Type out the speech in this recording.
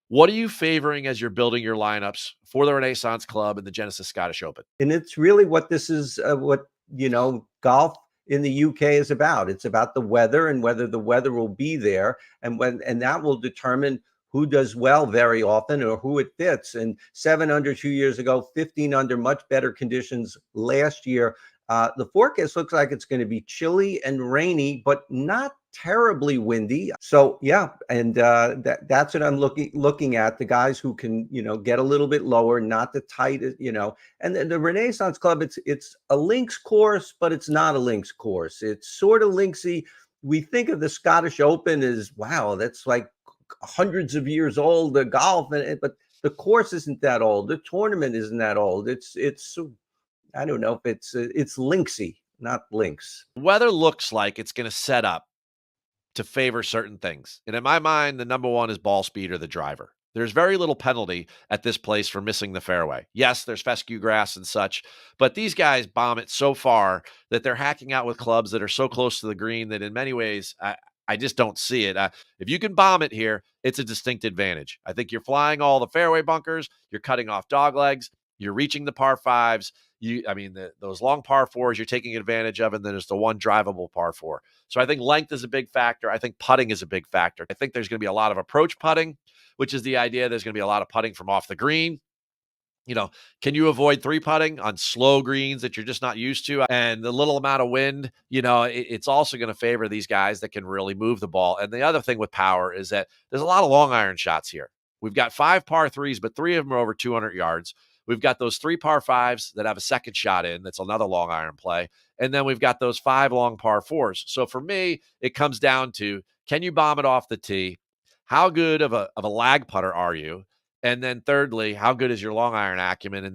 What are you favoring as you're building your lineups for the Renaissance Club and the Genesis Scottish Open? And it's really what this is, what, golf in the UK is about. It's about the weather and whether the weather will be there, and that will determine who does well very often or who it fits. And 7 under 2 years ago, 15 under, much better conditions last year. The forecast looks like it's going to be chilly and rainy, but not terribly windy. So yeah, and that's what I'm looking at. The guys who can, get a little bit lower, not the tight, And then the Renaissance Club, it's a links course, but it's not a links course. It's sort of linksy. We think of the Scottish Open as, wow, that's like hundreds of years old, the golf, but the course isn't that old. The tournament isn't that old. It's I don't know if it's linksy, not links. Weather looks like it's going to set up to favor certain things. And in my mind, the number one is ball speed or the driver. There's very little penalty at this place for missing the fairway. Yes, there's fescue grass and such, but these guys bomb it so far that they're hacking out with clubs that are so close to the green that in many ways, I just don't see it. If you can bomb it here, it's a distinct advantage. I think you're flying all the fairway bunkers, you're cutting off dog legs, you're reaching the par fives. Those long par fours you're taking advantage of, and then there's the one drivable par four. So I think length is a big factor. I think putting is a big factor. I think there's going to be a lot of approach putting, which is the idea there's going to be a lot of putting from off the green. Can you avoid three putting on slow greens that you're just not used to? And the little amount of wind, it's also going to favor these guys that can really move the ball. And the other thing with power is that there's a lot of long iron shots here. We've got 5 par threes, but 3 of them are over 200 yards. We've got those 3 par fives that have a second shot in. That's another long iron play. And then we've got those 5 long par fours. So for me, it comes down to, can you bomb it off the tee? How good of a lag putter are you? And then thirdly, how good is your long iron acumen? And